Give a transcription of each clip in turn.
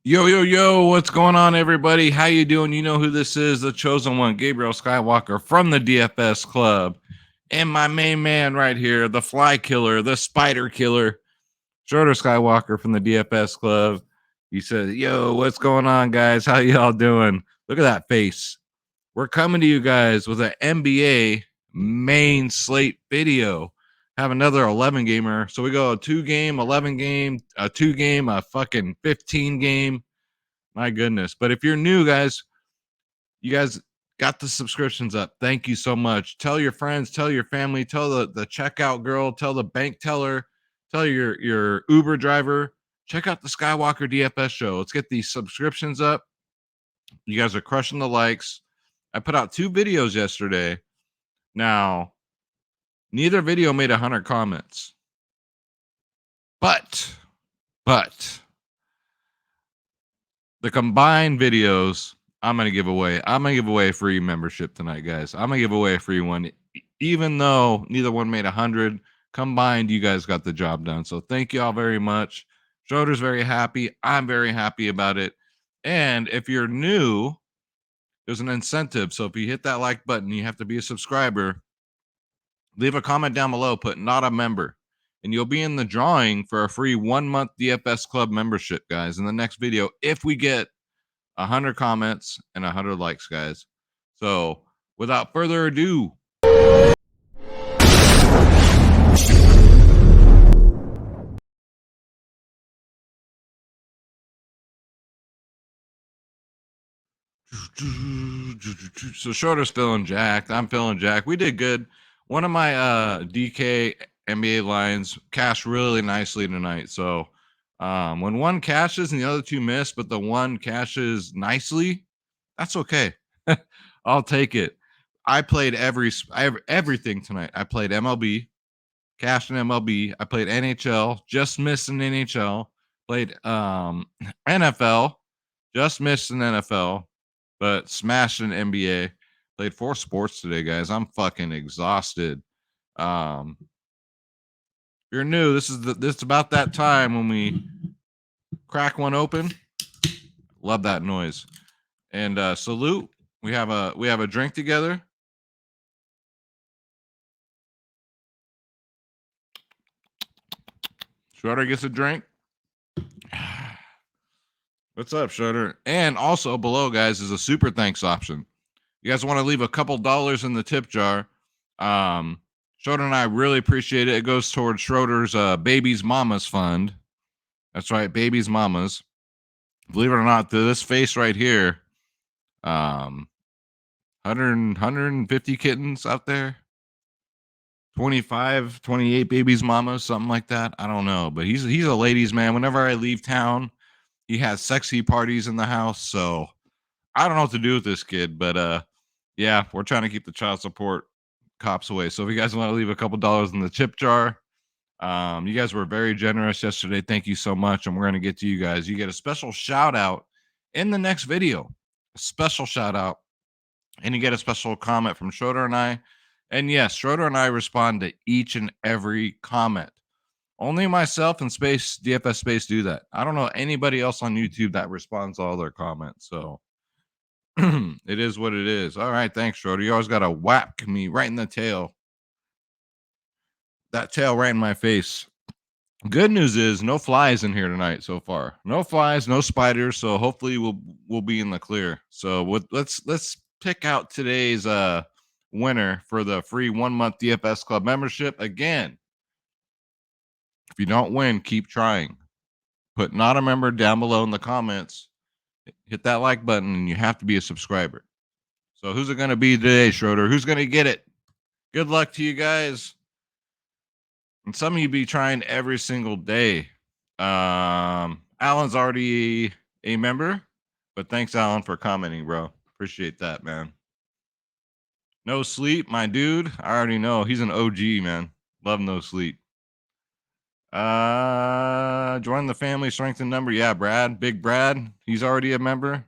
Yo, yo, yo, what's going on, everybody? How you doing? You know who this is, the chosen one, Gabriel Skywalker from the DFS Club. And my main man right here, the fly killer, the spider killer, Schroeder Skywalker from the DFS Club. He said, yo, what's going on, guys? How y'all doing? Look at that face. We're coming to you guys with an NBA main slate video. Have another 11 gamer. So we go a 2-game, 11 game, a 2-game, a fucking 15 game. My goodness. But if you're new, guys, you guys got the subscriptions up. Thank you so much. Tell your friends, tell your family, tell the checkout girl, tell the bank teller, tell your Uber driver. Check out the Skywalker DFS show. Let's get these subscriptions up. You guys are crushing the likes. I put out 2 videos yesterday. Now, neither video made 100 comments. But the combined videos I'm going to give away. I'm going to give away a free membership tonight, guys. I'm going to give away a free one. Even though neither one made 100, combined, you guys got the job done. So thank you all very much. Schroeder's very happy. I'm very happy about it. And if you're new, there's an incentive. So if you hit that like button, you have to be a subscriber. Leave a comment down below, put not a member, and you'll be in the drawing for a free 1-month DFS Club membership, guys, in the next video if we get 100 comments and 100 likes, guys. So without further ado, so Shorter's feeling jacked. I'm feeling jacked. We did good. One of my DK NBA lines cashed really nicely tonight. So when one cashes and the other 2 miss, but the one cashes nicely, that's okay. I'll take it. I played everything tonight. I played MLB, cashed in MLB. I played NHL, just missed an NHL. Played NFL, just missed an NFL, but smashed an NBA. Played 4 sports today, guys. I'm fucking exhausted. If you're new, this is about that time when we crack one open. Love that noise. And salute. We have a drink together. Schroeder gets a drink. What's up, Schroeder? And also below, guys, is a super thanks option. You guys want to leave a couple dollars in the tip jar. Schroeder and I really appreciate it. It goes towards Schroeder's Baby's Mamas Fund. That's right, Baby's Mamas. Believe it or not, this face right here, 150 kittens out there. 25, 28 babies mamas, something like that. I don't know, but he's a ladies' man. Whenever I leave town, he has sexy parties in the house. So I don't know what to do with this kid, but yeah, we're trying to keep the child support cops away. So if you guys want to leave a couple dollars in the tip jar, you guys were very generous yesterday. Thank you so much. And we're going to get to you guys. You get a special shout out in the next video, a special shout out, and you get a special comment from Schroeder and I. And yes, Schroeder and I respond to each and every comment. Only myself and DFS Space do that. I don't know anybody else on YouTube that responds to all their comments. So it is what it is. All right, thanks, Schroeder. You always got to whack me right in the tail. That tail right in my face. Good news is no flies in here tonight so far. No flies, no spiders. So hopefully we'll be in the clear. So let's pick out today's winner for the free 1-month DFS Club membership. Again, if you don't win, keep trying. Put not a member down below in the comments. Hit that like button, and you have to be a subscriber. So who's it going to be today, Schroeder? Who's going to get it? Good luck to you guys. And some of you be trying every single day. Alan's already a member, but thanks, Alan, for commenting, bro. Appreciate that, man. No Sleep, my dude. I already know. He's an OG, man. Love No Sleep. Join the family, strength in number. Yeah, Brad. Big Brad. He's already a member.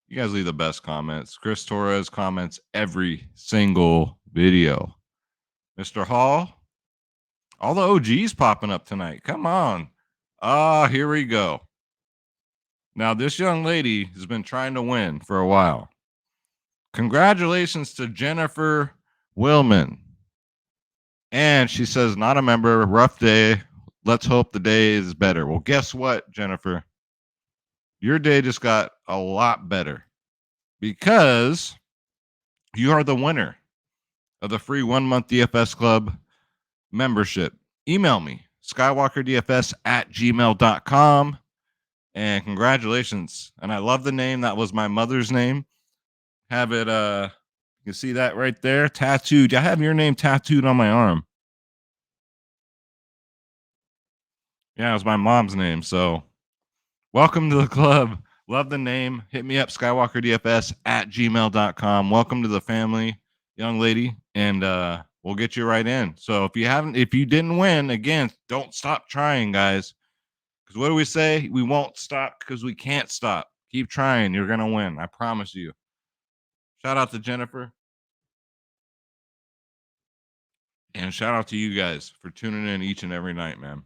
You guys leave the best comments. Chris Torres comments every single video. Mr. Hall. All the OGs popping up tonight. Come on. Here we go. Now, this young lady has been trying to win for a while. Congratulations to Jennifer Willman. And she says, not a member, rough day. Let's hope the day is better. Well, guess what, Jennifer? Your day just got a lot better because you are the winner of the free 1 month DFS Club membership. Email me, skywalkerdfs@gmail.com. And congratulations. And I love the name. That was my mother's name. Have it, you can see that right there, tattooed. I have your name tattooed on my arm. Yeah, it was my mom's name. So welcome to the club. Love the name. Hit me up, skywalkerdfs@gmail.com. Welcome to the family, young lady. And we'll get you right in. So if you didn't win, again, don't stop trying, guys. Because what do we say? We won't stop because we can't stop. Keep trying. You're going to win. I promise you. Shout out to Jennifer. And shout out to you guys for tuning in each and every night, man.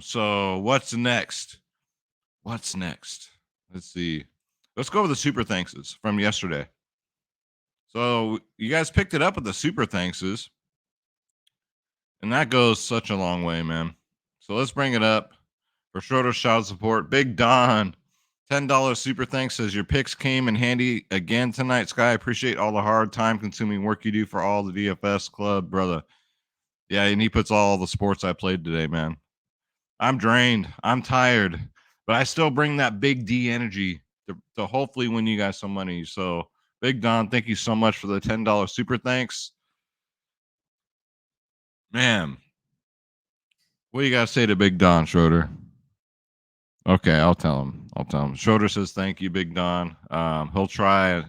So what's next? What's next? Let's see. Let's go over the super thankses from yesterday. So you guys picked it up with the super thankses. And that goes such a long way, man. So let's bring it up. For Schroeder Shout support, Big Don, $10 super thanks says your picks came in handy again tonight. Sky, I appreciate all the hard time consuming work you do for all the DFS club, brother. Yeah, and he puts all the sports I played today, man. I'm drained. I'm tired, but I still bring that big D energy to hopefully win you guys some money. So, Big Don, thank you so much for the $10 super thanks. Man, what do you got to say to Big Don, Schroeder? Okay, I'll tell him. Schroeder says thank you, Big Don. He'll try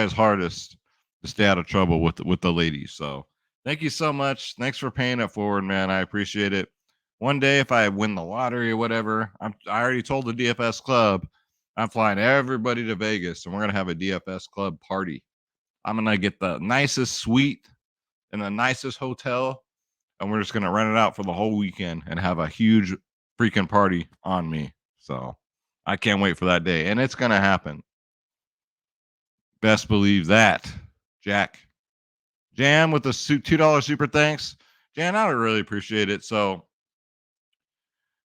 his hardest to stay out of trouble with the ladies. So thank you so much. Thanks for paying it forward, man. I appreciate it. One day, if I win the lottery or whatever, I already told the DFS Club I'm flying everybody to Vegas, and we're gonna have a DFS Club party. I'm gonna get the nicest suite in the nicest hotel, and we're just gonna rent it out for the whole weekend and have a huge freaking party on me. So I can't wait for that day, and it's gonna happen. Best believe that, Jack. Jan with the $2 super thanks. Jan, I would really appreciate it. So,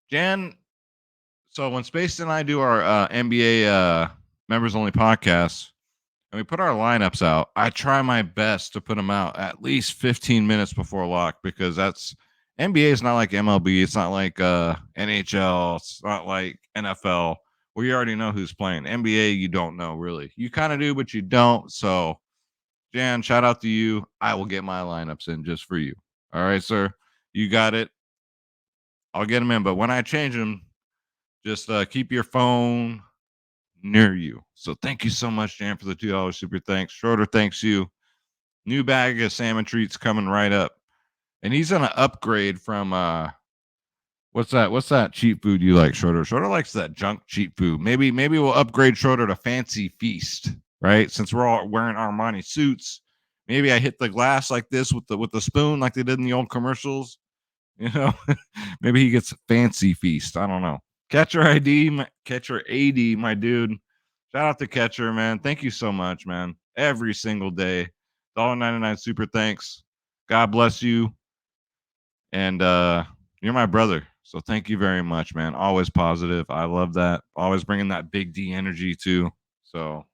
Jan, so when Space and I do our NBA members only podcasts, and we put our lineups out, I try my best to put them out at least 15 minutes before lock because that's NBA is not like MLB. It's not like NHL. It's not like NFL where you already know who's playing. NBA, you don't know really. You kind of do, but you don't. So, Jan, shout out to you. I will get my lineups in just for you. All right, sir. You got it. I'll get them in. But when I change them, just keep your phone near you. So thank you so much, Jan, for the $2 super thanks. Schroeder, thanks you. New bag of salmon treats coming right up. And he's gonna upgrade from what's that cheap food you like, Schroeder? Schroeder likes that junk cheap food. Maybe we'll upgrade Schroeder to Fancy Feast, right? Since we're all wearing Armani suits. Maybe I hit the glass like this with the spoon like they did in the old commercials. You know, maybe he gets Fancy Feast. I don't know. Catcher AD, my dude. Shout out to Catcher, man. Thank you so much, man. Every single day. $1.99 super thanks. God bless you. And you're my brother. So thank you very much, man. Always positive. I love that. Always bringing that big D energy too. So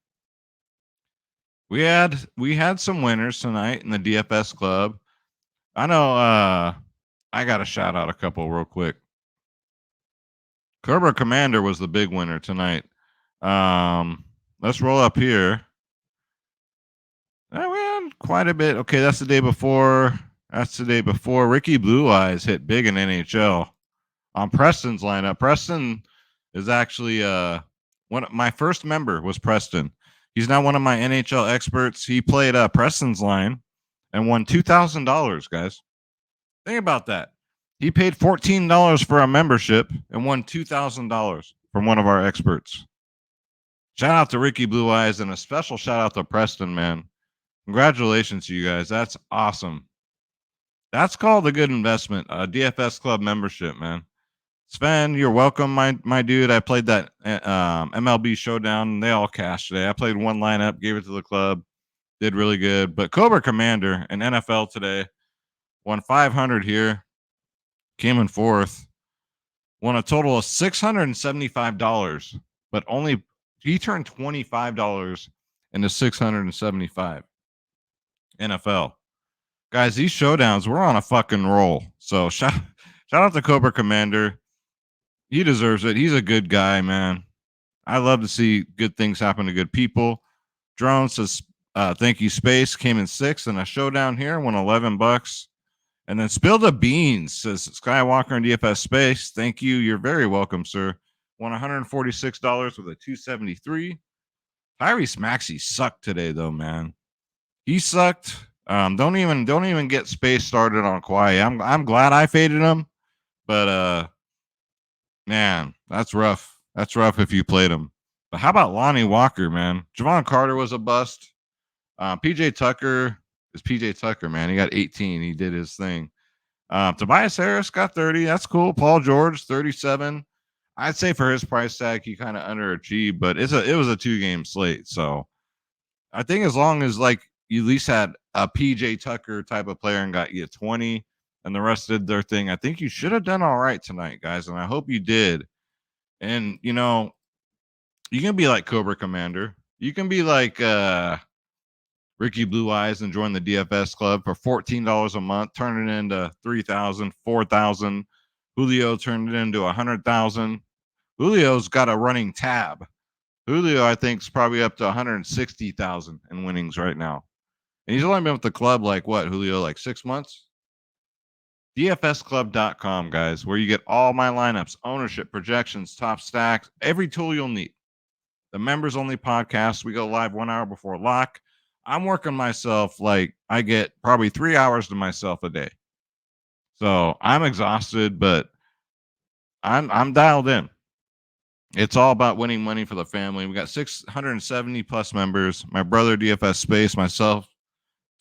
we had some winners tonight in the DFS club. I know I got to shout out a couple real quick. Kerr Commander was the big winner tonight. Let's roll up here. We had quite a bit. Okay, that's the day before. Ricky Blue Eyes hit big in NHL on Preston's lineup. Preston is actually my first member was Preston. He's now one of my NHL experts. He played Preston's line and won $2,000, guys. Think about that. He paid $14 for a membership and won $2,000 from one of our experts. Shout out to Ricky Blue Eyes and a special shout out to Preston, man. Congratulations to you guys. That's awesome. That's called a good investment. A DFS Club membership, man. Sven, you're welcome, my dude. I played that MLB Showdown. They all cashed today. I played one lineup, gave it to the club, did really good. But Cobra Commander in NFL today won 500 here, came in fourth, won a total of $675, but only he turned $25 into 675. NFL guys, these showdowns, we're on a fucking roll. So shout out to Cobra Commander. He deserves it. He's a good guy, man. I love to see good things happen to good people. Drone says, thank you, Space. Came in sixth in a showdown here, won $11. And then Spill the Beans says, Skywalker and DFS Space. Thank you. You're very welcome, sir. Won $146 with a 273. Tyrese Maxey sucked today, though, man. He sucked. Don't even get Space started on Kawhi. I'm glad I faded him, but man, that's rough. That's rough if you played him. But how about Lonnie Walker, man? Javon Carter was a bust. PJ Tucker is PJ Tucker, man. He got 18. He did his thing. Tobias Harris got 30. That's cool. Paul George, 37. I'd say for his price tag, he kind of underachieved, but it was a 2-game slate. So I think as long as like you at least had a PJ Tucker type of player and got you 20 and the rest did their thing, I think you should have done all right tonight, guys. And I hope you did. And you know, you can be like Cobra Commander. You can be like Ricky Blue Eyes and join the DFS Club for $14 a month, turn it into 3,000, 4,000. Julio turned it into 100,000. Julio's got a running tab. Julio, I think, is probably up to 160,000 in winnings right now. And he's only been with the club like what, Julio, like 6 months? DFSclub.com, guys, where you get all my lineups, ownership, projections, top stacks, every tool you'll need. The members only podcast. We go live 1 hour before lock. I'm working myself like I get probably 3 hours to myself a day. So I'm exhausted, but I'm dialed in. It's all about winning money for the family. We got 670 plus members. My brother DFS Space, myself,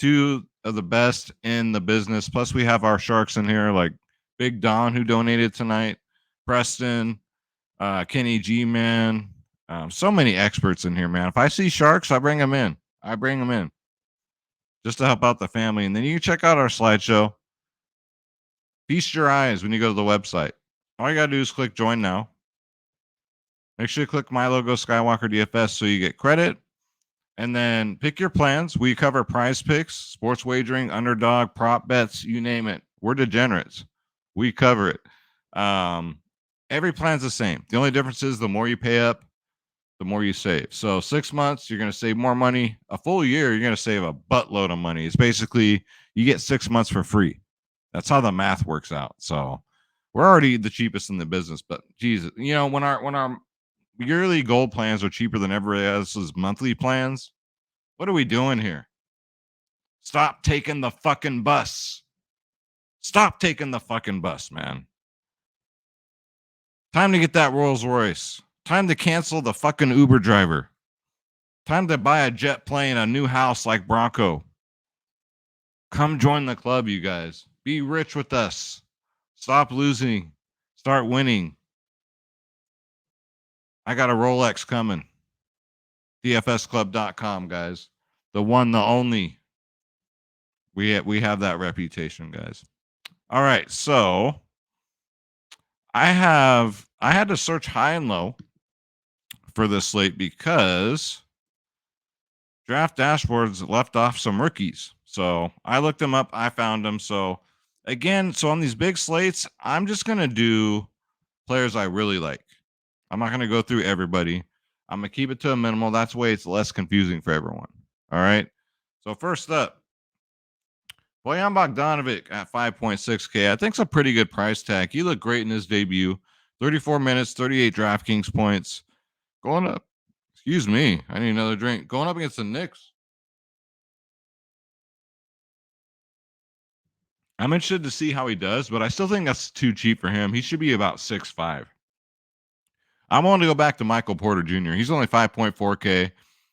2 of the best in the business. Plus we have our sharks in here like Big Don who donated tonight, Preston, Kenny G, man. So many experts in here, man. If I see sharks, I bring them in. Just to help out the family. And then you can check out our slideshow. Feast your eyes when you go to the website. All you got to do is click join now. Make sure you click my logo, Skywalker DFS, so you get credit. And then pick your plans. We cover prize picks, sports wagering, underdog, prop bets, you name it. We're degenerates. We cover it. Every plan's the same. The only difference is the more you pay up, the more you save. So 6 months, you're going to save more money. A full year, you're going to save a buttload of money. It's basically you get 6 months for free. That's how the math works out. So we're already the cheapest in the business, but Jesus, you know, when our yearly gold plans are cheaper than everybody else's monthly plans, what are we doing here? Stop taking the fucking bus. Stop taking the fucking bus, man. Time to get that Rolls Royce. Time to cancel the fucking Uber driver. Time to buy a jet plane, a new house like Bronco. Come join the club, you guys. Be rich with us. Stop losing. Start winning. I got a Rolex coming. DFSclub.com, guys. The one, the only. We have that reputation, guys. All right, so I had to search high and low for this slate because Draft Dashboards left off some rookies. So I looked them up. I found them. So again, so on these big slates, I'm just going to do players I really like. I'm not going to go through everybody. I'm going to keep it to a minimal. That's the way it's less confusing for everyone. All right. So first up, Bojan Bogdanovic at 5.6K. I think it's a pretty good price tag. He looked great in his debut. 34 minutes, 38 DraftKings points. Going up. Excuse me. I need another drink. Going up against the Knicks. I'm interested to see how he does, but I still think that's too cheap for him. He should be about 6'5". I'm willing to go back to Michael Porter Jr. He's only 5.4K.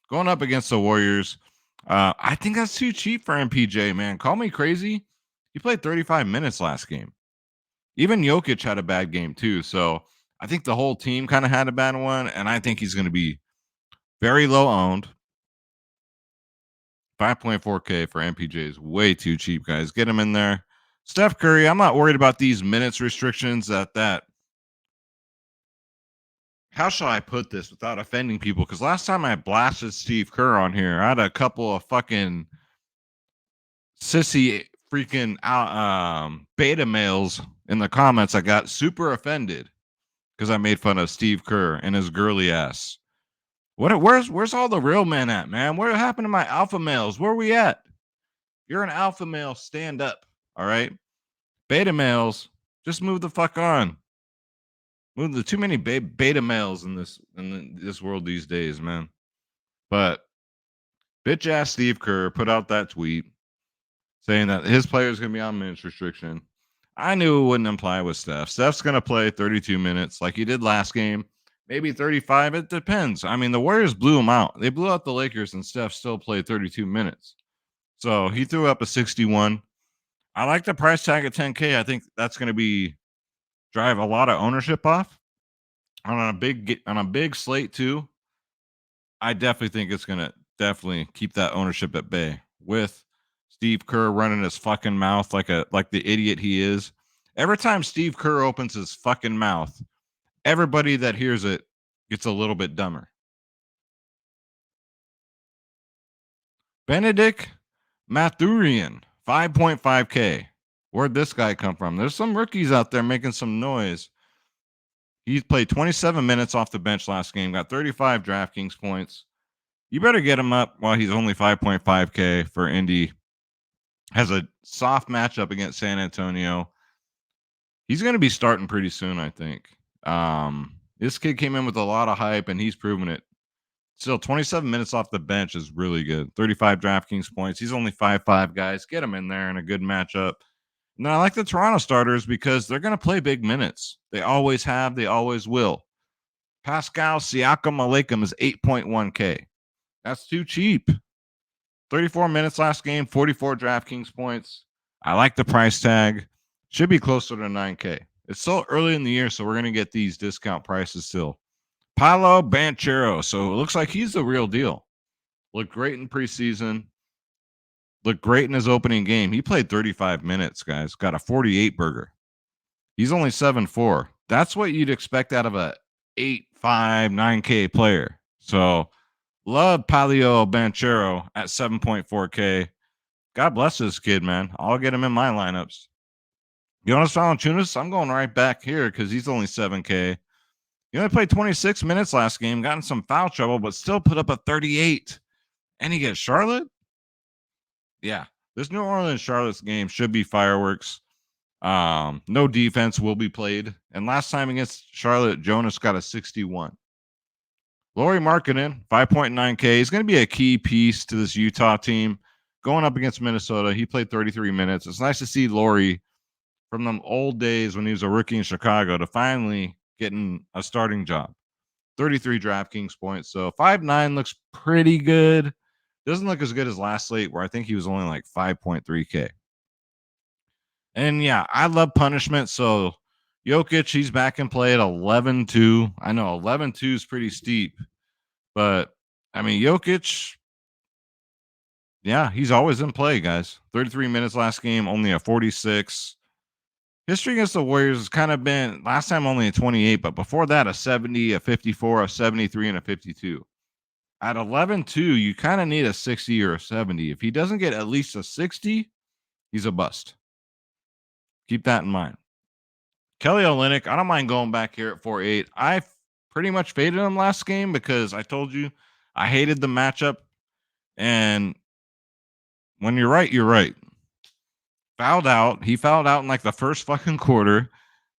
Going up against the Warriors. I think that's too cheap for MPJ, man. Call me crazy. He played 35 minutes last game. Even Jokic had a bad game too. So I think the whole team kind of had a bad one, and I think he's going to be very low owned. 5.4K for MPJ is way too cheap, guys. Get him in there. Steph Curry, I'm not worried about these minutes restrictions that how shall I put this without offending people? Because last time I blasted Steve Kerr on here, I had a couple of fucking sissy freaking beta males in the comments. I got super offended because I made fun of Steve Kerr and his girly ass. Where's all the real men at, man? What happened to my alpha males? Where are we at? You're an alpha male, stand up. All right. Beta males, just move the fuck on. Move the too many beta males in this world these days, man. But bitch ass Steve Kerr put out that tweet saying that his player is gonna be on minutes restriction. I knew it wouldn't apply with Steph. Steph's gonna play 32 minutes like he did last game. Maybe 35. It depends. I mean, the Warriors blew him out. They blew out the Lakers, and Steph still played 32 minutes. So he threw up a 61. I like the price tag at 10K. I think that's going to be drive a lot of ownership off on a big slate too. I definitely think it's going to definitely keep that ownership at bay with Steve Kerr running his fucking mouth like the idiot he is. Every time Steve Kerr opens his fucking mouth, everybody that hears it gets a little bit dumber. Benedict Mathurin, 5.5K. Where'd this guy come from? There's some rookies out there making some noise. He played 27 minutes off the bench last game, got 35 DraftKings points. You better get him up while he's only 5.5K for Indy. Has a soft matchup against San Antonio. He's going to be starting pretty soon, I think. This kid came in with a lot of hype, and he's proven it. Still, 27 minutes off the bench is really good. 35 DraftKings points. He's only 5'5", guys. Get him in there in a good matchup. And I like the Toronto starters because they're going to play big minutes. They always have. They always will. Pascal Siakam Malekam is 8.1K. That's too cheap. 34 minutes last game, 44 DraftKings points. I like the price tag. Should be closer to 9K. It's still early in the year, so we're going to get these discount prices still. Paolo Banchero. So it looks like he's the real deal. Looked great in preseason. Looked great in his opening game. He played 35 minutes, guys. Got a 48 burger. He's only 7'4". That's what you'd expect out of a 8'5", 9K player. So love Paolo Banchero at 7.4K. God bless this kid, man. I'll get him in my lineups. Jonas Valanciunas, I'm going right back here because he's only 7K. He only played 26 minutes last game, got in some foul trouble, but still put up a 38. And he gets Charlotte? Yeah. This New Orleans Charlotte's game should be fireworks. No defense will be played. And last time against Charlotte, Jonas got a 61. Lauri Markkanen, 5.9K. He's going to be a key piece to this Utah team. Going up against Minnesota, he played 33 minutes. It's nice to see Lauri from them old days when he was a rookie in Chicago to finally getting a starting job. 33 DraftKings points. So 5'9" looks pretty good. Doesn't look as good as last slate where I think he was only like 5.3K. And yeah, I love punishment. So Jokic, he's back in play at 11-2. I know 11-2 is pretty steep, but I mean, Jokic, yeah, he's always in play, guys. 33 minutes last game, only a 46. History against the Warriors has kind of been last time only a 28, but before that, a 70, a 54, a 73, and a 52. At 11-2, you kind of need a 60 or a 70. If he doesn't get at least a 60, he's a bust. Keep that in mind. Kelly Olynyk, I don't mind going back here at 4.8. I pretty much faded him last game because I told you I hated the matchup. And when you're right, you're right. Fouled out. He fouled out in like the first fucking quarter.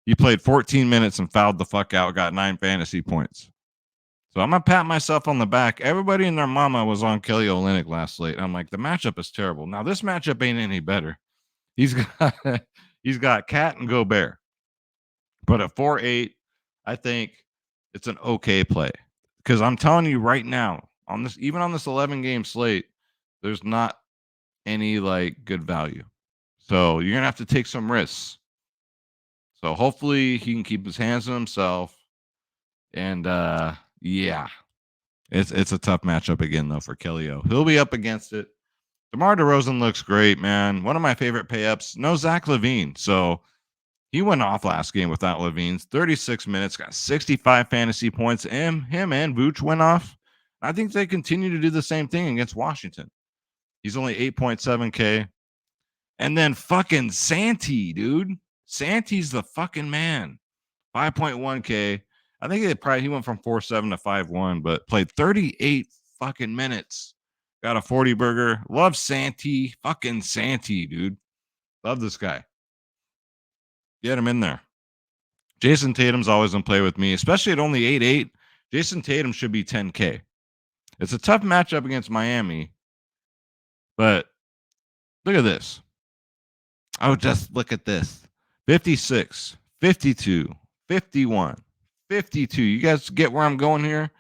He played 14 minutes and fouled the fuck out, got 9 fantasy points. So I'm going to pat myself on the back. Everybody and their mama was on Kelly Olynyk last slate. I'm like, the matchup is terrible. Now, this matchup ain't any better. He's got Cat and Gobert. But at 4.8, I think it's an okay play. Because I'm telling you right now, even on this 11-game slate, there's not any like good value. So you're going to have to take some risks. So hopefully he can keep his hands on himself. And yeah, it's a tough matchup again though for Kelly O. He'll be up against it. DeMar DeRozan looks great, man. One of my favorite pay-ups. No Zach LaVine. So he went off last game without LaVine's 36 minutes, got 65 fantasy points. Him and Vooch went off. I think they continue to do the same thing against Washington. He's only 8.7K. And then fucking Santee, dude. Santee's the fucking man. 5.1K. I think he went from 4.7 to 5.1, but played 38 fucking minutes. Got a 40 burger. Love Santee. Fucking Santee, dude. Love this guy. Get him in there. Jason Tatum's always in play with me, especially at only 8.8. Jason Tatum should be 10K. It's a tough matchup against Miami, but look at this. Oh, just look at this. 56, 52, 51, 52. You guys get where I'm going here?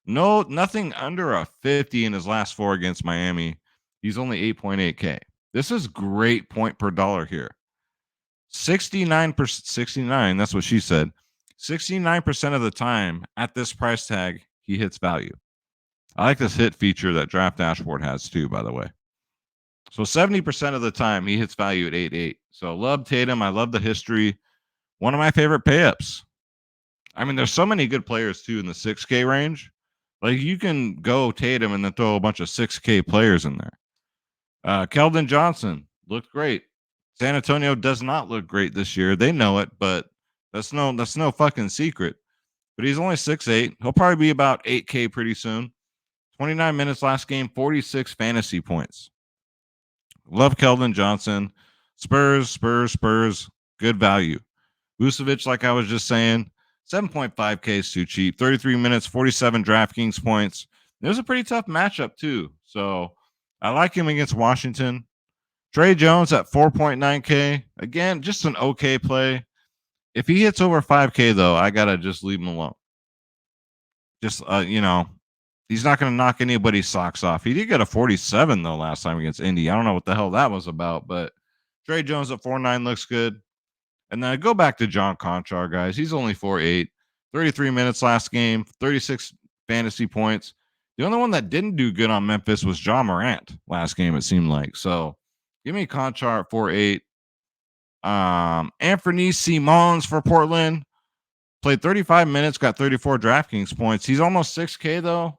No, nothing under a 50 in his last 4 against Miami. He's only 8.8K. This is great point per dollar here. 69%, that's what she said. 69% of the time at this price tag, he hits value. I like this hit feature that Draft Dashboard has too, by the way. So 70% of the time, he hits value at 8.8. So love Tatum. I love the history. One of my favorite pay-ups. I mean, there's so many good players too in the 6K range. Like you can go Tatum and then throw a bunch of 6K players in there. Keldon Johnson looked great. San Antonio does not look great this year. They know it, but that's no fucking secret. But he's only 6'8". He'll probably be about 8K pretty soon. 29 minutes last game, 46 fantasy points. Love Keldon Johnson. Spurs. Good value. Vucevic, like I was just saying, 7.5K is too cheap. 33 minutes, 47 DraftKings points. It was a pretty tough matchup too. So I like him against Washington. Trey Jones at 4.9K. Again, just an okay play. If he hits over 5K, though, I got to just leave him alone. Just, he's not going to knock anybody's socks off. He did get a 47, though, last time against Indy. I don't know what the hell that was about, but Trey Jones at 4.9 looks good. And then I go back to John Conchar, guys. He's only 4.8. 33 minutes last game, 36 fantasy points. The only one that didn't do good on Memphis was Ja Morant last game, it seemed like. So give me Conchar at 4.8. Anthony Simmons for Portland. Played 35 minutes, got 34 DraftKings points. He's almost 6K, though.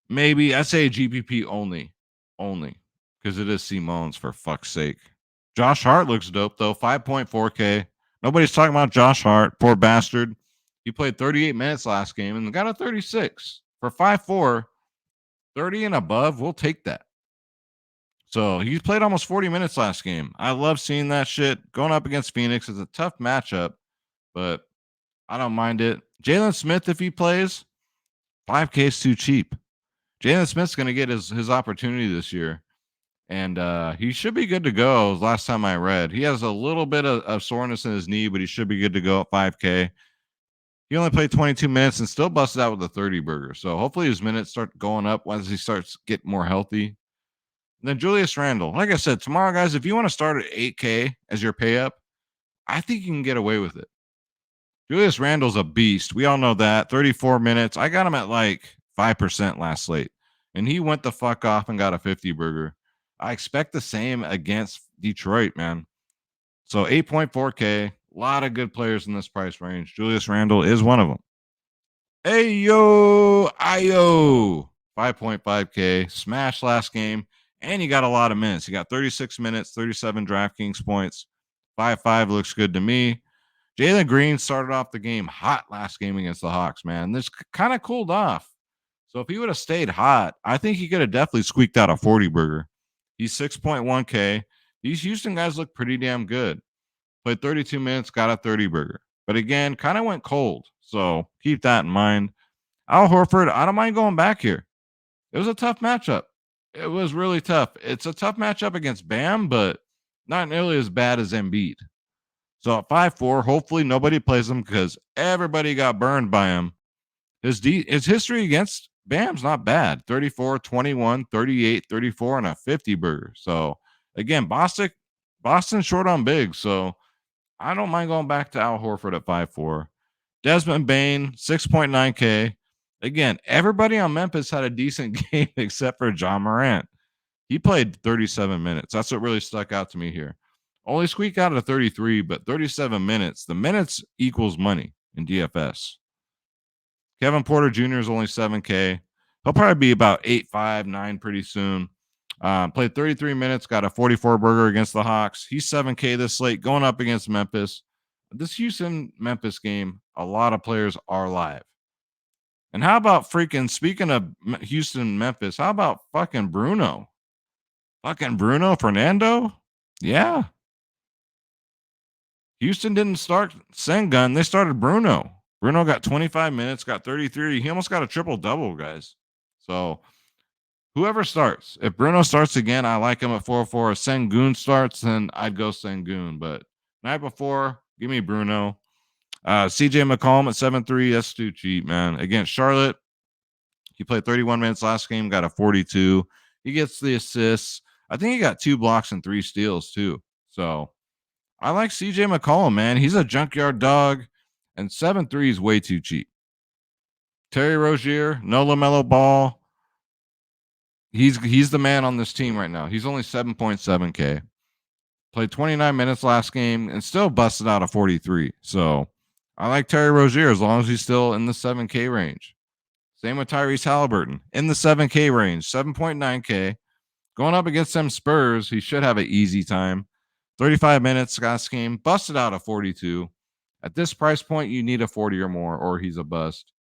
Maybe I say GPP only, because it is Simmons, for fuck's sake. Josh Hart looks dope, though. 5.4K. Nobody's talking about Josh Hart. Poor bastard. He played 38 minutes last game and got a 36. For 5.4, 30 and above, we'll take that. So he played almost 40 minutes last game. I love seeing that shit. Going up against Phoenix is a tough matchup, but I don't mind it. Jalen Smith, if he plays, 5K is too cheap. Jalen Smith's going to get his opportunity this year, and he should be good to go. Last time I read, he has a little bit of soreness in his knee, but he should be good to go at 5K. He only played 22 minutes and still busted out with a 30 burger. So hopefully his minutes start going up once he starts getting more healthy. And then Julius Randle. Like I said, tomorrow, guys, if you want to start at 8K as your pay up, I think you can get away with it. Julius Randle's a beast. We all know that. 34 minutes. I got him at like 5% last slate. And he went the fuck off and got a 50 burger. I expect the same against Detroit, man. So 8.4K. A lot of good players in this price range. Julius Randle is one of them. Hey, yo, Io. 5.5K. Smash last game. And he got a lot of minutes. He got 36 minutes, 37 DraftKings points. 5.5 looks good to me. Jalen Green started off the game hot last game against the Hawks, man. This kind of cooled off. So if he would have stayed hot, I think he could have definitely squeaked out a 40 burger. He's 6.1K. These Houston guys look pretty damn good. Played 32 minutes, got a 30 burger. But again, kind of went cold. So keep that in mind. Al Horford, I don't mind going back here. It was a tough matchup. It was really tough. It's a tough matchup against Bam, but not nearly as bad as Embiid. So at 5.4, hopefully nobody plays him because everybody got burned by him. His history against Bam's not bad. 34, 21, 38, 34, and a 50 burger. So again, Boston short on big. So I don't mind going back to Al Horford at 5.4. Desmond Bain, 6.9K. Again, everybody on Memphis had a decent game except for John Morant. He played 37 minutes. That's what really stuck out to me here. Only squeaked out of 33, but 37 minutes. The minutes equals money in DFS. Kevin Porter Jr. is only 7K. He'll probably be about 8.5, 9 pretty soon. Played 33 minutes, got a 44 burger against the Hawks. He's 7K this slate, going up against Memphis. This Houston Memphis game, a lot of players are live. And how about freaking, speaking of Houston Memphis, how about fucking Bruno? Fucking Bruno Fernando? Yeah. Houston didn't start Sengun. They started Bruno. Bruno got 25 minutes, got 33. He almost got a triple double, guys. So whoever starts, if Bruno starts again, I like him at 4.4. If Sengun starts, then I'd go Sengun. But night before, give me Bruno. CJ McCollum at 7.3. That's too cheap, man. Against Charlotte, he played 31 minutes last game, got a 42. He gets the assists. I think he got 2 blocks and 3 steals, too. So I like CJ McCollum, man. He's a junkyard dog, and 7.3 is way too cheap. Terry Rozier, no LaMelo Ball. He's the man on this team right now. He's only 7.7K. Played 29 minutes last game and still busted out a 43. So I like Terry Rozier as long as he's still in the 7K range. Same with Tyrese Halliburton in the 7K range, 7.9K. Going up against them Spurs, he should have an easy time. 35 minutes last game, busted out a 42. At this price point, you need a 40 or more, or he's a bust.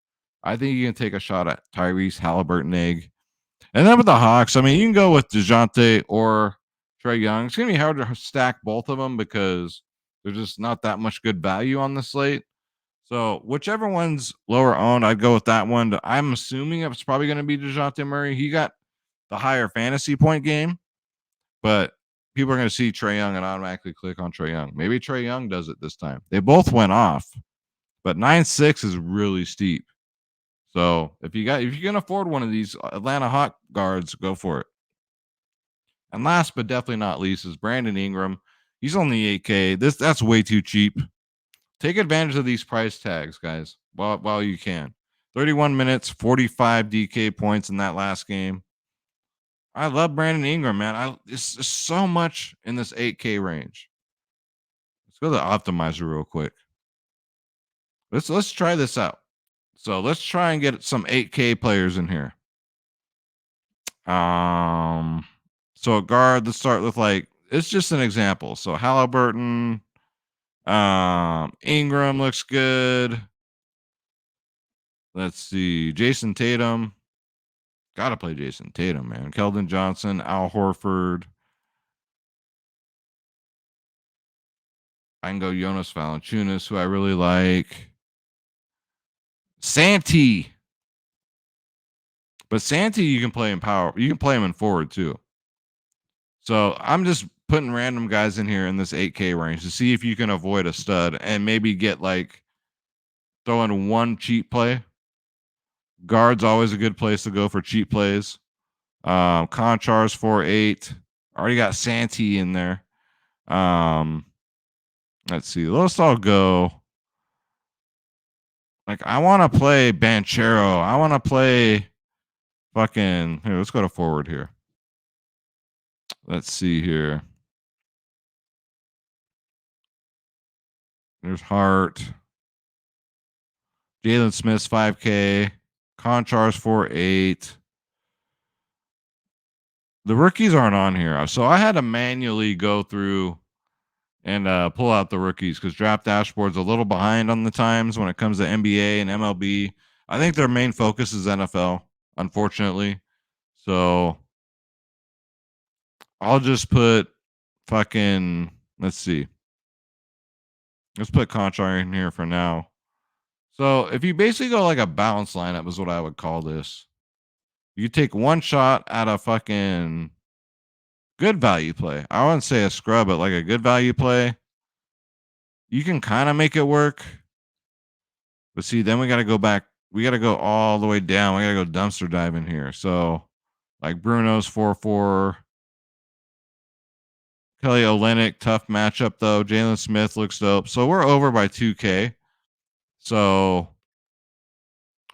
I think you can take a shot at Tyrese Halliburton egg. And then with the Hawks, I mean, you can go with DeJounte or Trae Young. It's going to be hard to stack both of them because there's just not that much good value on the slate. So whichever one's lower owned, I'd go with that one. I'm assuming it's probably going to be DeJounte Murray. He got the higher fantasy point game, but people are going to see Trae Young and automatically click on Trae Young. Maybe Trae Young does it this time. They both went off, but 9.6 is really steep. So if you can afford one of these Atlanta Hawk guards, go for it. And last but definitely not least is Brandon Ingram. He's only 8K. That's way too cheap. Take advantage of these price tags, guys, while you can. 31 minutes, 45 DK points in that last game. I love Brandon Ingram, man. It's so much in this 8K range. Let's go to the optimizer real quick. Let's try this out. So let's try and get some 8K players in here. So a guard, let's start with it's just an example. So Halliburton, Ingram looks good. Let's see. Jason Tatum. Gotta play Jason Tatum, man. Keldon Johnson, Al Horford. I can go Jonas Valanciunas, who I really like. Santi. But Santi, you can play in power. You can play him in forward, too. So I'm just putting random guys in here in this 8K range to see if you can avoid a stud and maybe get throw in one cheap play. Guard's always a good place to go for cheap plays. Conchar's 4.8. Already got Santi in there. Let's see. Let's all go. I want to play Banchero. I want to play fucking. Here, let's go to forward here. Let's see here. There's Hart. Jalen Smith's 5K. Conchar's 4.8. The rookies aren't on here. So I had to manually go through and pull out the rookies because Draft Dashboard's a little behind on the times when it comes to NBA and MLB. I think their main focus is NFL, unfortunately. So I'll just put fucking, let's see. Let's put Conchar in here for now. So if you basically go a balance lineup is what I would call this. You take one shot at a fucking good value play. I wouldn't say a scrub, but a good value play. You can kind of make it work. But see, then we got to go back. We got to go all the way down. We got to go dumpster dive in here. So Bruno's 4.4. Kelly Olynyk, tough matchup though. Jalen Smith looks dope. So we're over by 2K. So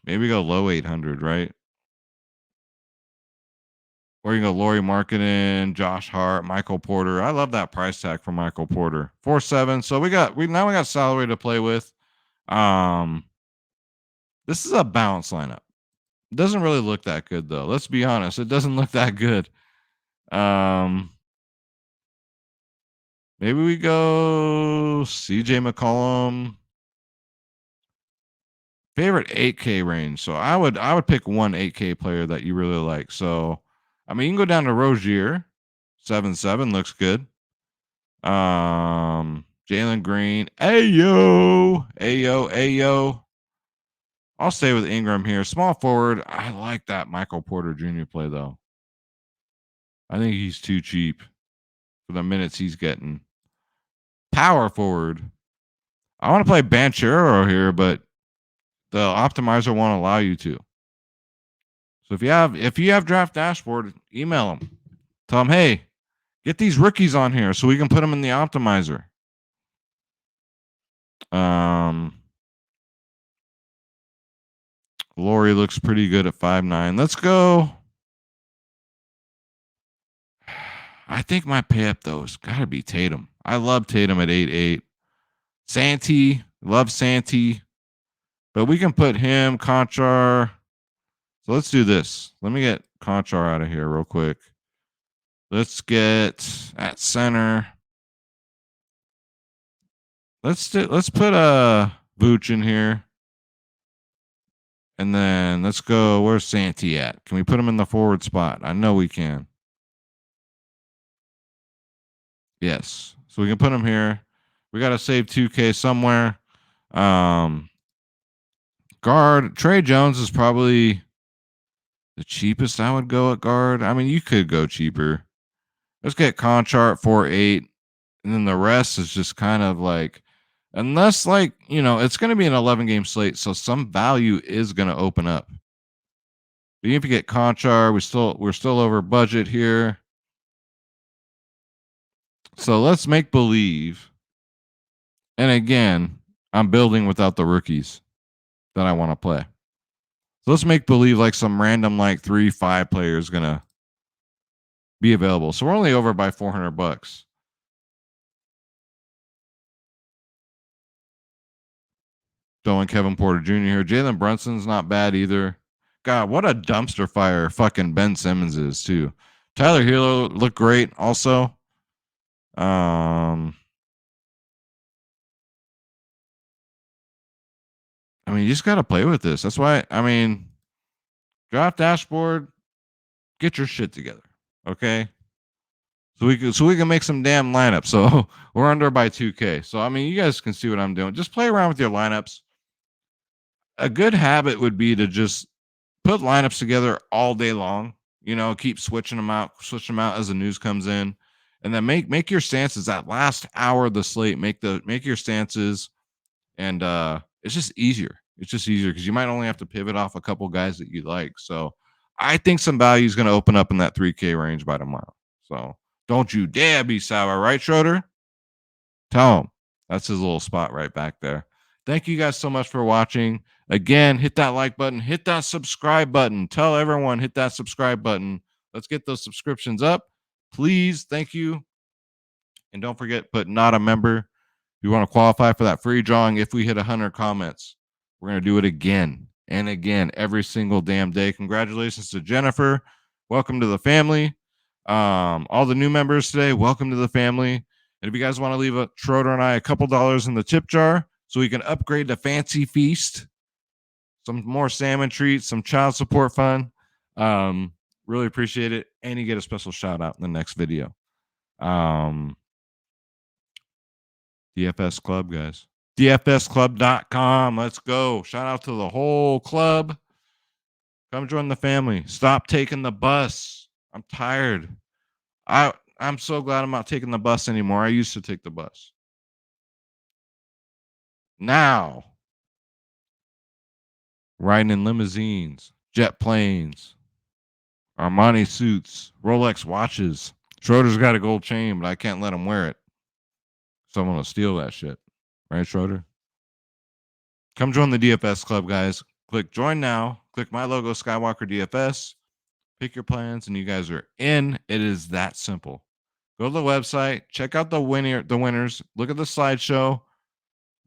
maybe go low 800, right? Or you can go Laurie Markkinen, Josh Hart, Michael Porter. I love that price tag for Michael Porter. 4-7. So we got salary to play with. This is a balanced lineup. It doesn't really look that good though. Let's be honest. It doesn't look that good. Maybe we go CJ McCollum. Favorite 8K range. So I would pick one 8K player that you really like. So I mean you can go down to Rozier. 7-7 looks good. Jalen Green. Ayo. Ayo. Ayo. I'll stay with Ingram here. Small forward. I like that Michael Porter Jr. play though. I think he's too cheap for the minutes he's getting. Power forward. I want to play Banchero here, but the optimizer won't allow you to. So if you have Draft Dashboard, email them. Tell them, hey, get these rookies on here so we can put them in the optimizer. Laurie looks pretty good at 5'9". Let's go. I think my pay up though has got to be Tatum. I love Tatum at 8'8". Santee, love Santee. But we can put him, Conchar. So let's do this. Let me get Conchar out of here real quick. Let's get at center. Let's put a Vooch in here. And then let's go. Where's Santee at? Can we put him in the forward spot? I know we can. Yes. So we can put him here. We got to save 2K somewhere. Guard. Trey Jones is probably the cheapest I would go at guard. I mean, you could go cheaper. Let's get Conchar at 4'8". And then the rest is just kind of like, unless like, it's going to be an 11-game slate. So some value is going to open up. But even if you get Conchar, we're still over budget here. So let's make believe. And again, I'm building without the rookies that I want to play. So let's make believe like some random like 3-5 player is going to be available. So we're only over by $400. Throwing Kevin Porter Jr. here. Jalen Brunson's not bad either. God, what a dumpster fire fucking Ben Simmons is too. Tyler Hero looked great also. I mean, you just got to play with this. That's why, Draft Dashboard, get your shit together. Okay? So we can make some damn lineups. So we're under by 2K. So I mean, you guys can see what I'm doing. Just play around with your lineups. A good habit would be to just put lineups together all day long. Keep switch them out as the news comes in, and then make your stances that last hour of the slate. Make your stances, and it's just easier. It's just easier because you might only have to pivot off a couple guys that you like. So I think some value is going to open up in that 3K range by tomorrow. So don't you dare be sour, right, Schroeder? Tell him. That's his little spot right back there. Thank you guys so much for watching. Again, hit that like button, hit that subscribe button. Tell everyone, hit that subscribe button. Let's get those subscriptions up. Please. Thank you. And don't forget, put not a member. You want to qualify for that free drawing if we hit 100 comments. We're going to do it again and again every single damn day. Congratulations to Jennifer. Welcome to the family. All the new members today, welcome to the family. And if you guys want to leave Schroeder and I a couple dollars in the tip jar so we can upgrade the fancy feast, some more salmon treats, some child support fun, really appreciate it. And you get a special shout out in the next video. DFS Club, guys. DFSclub.com. Let's go. Shout out to the whole club. Come join the family. Stop taking the bus. I'm tired. I'm so glad I'm not taking the bus anymore. I used to take the bus. Now, riding in limousines, jet planes, Armani suits, Rolex watches, Schroeder's got a gold chain, but I can't let him wear it. Someone will steal that shit. Right, Schroeder? Come join the DFS Club, guys. Click join now. Click my logo, Skywalker DFS. Pick your plans, and you guys are in. It is that simple. Go to the website. Check out the winners. Look at the slideshow.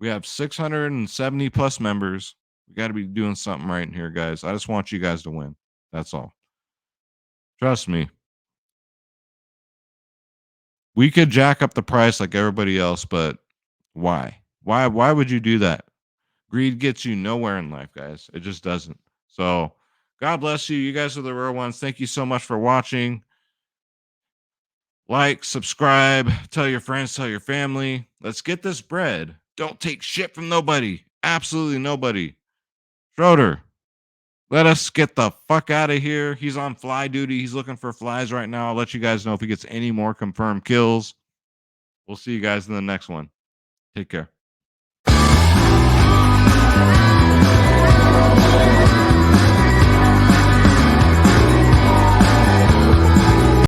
We have 670 plus members. We got to be doing something right in here, guys. I just want you guys to win. That's all. Trust me. We could jack up the price like everybody else, but why? Why would you do that? Greed gets you nowhere in life, guys. It just doesn't. So, God bless you. You guys are the rare ones. Thank you so much for watching. Like, subscribe, tell your friends, tell your family. Let's get this bread. Don't take shit from nobody. Absolutely nobody. Schroeder, let us get the fuck out of here. He's on fly duty. He's looking for flies right now. I'll let you guys know if he gets any more confirmed kills. We'll see you guys in the next one. Take care.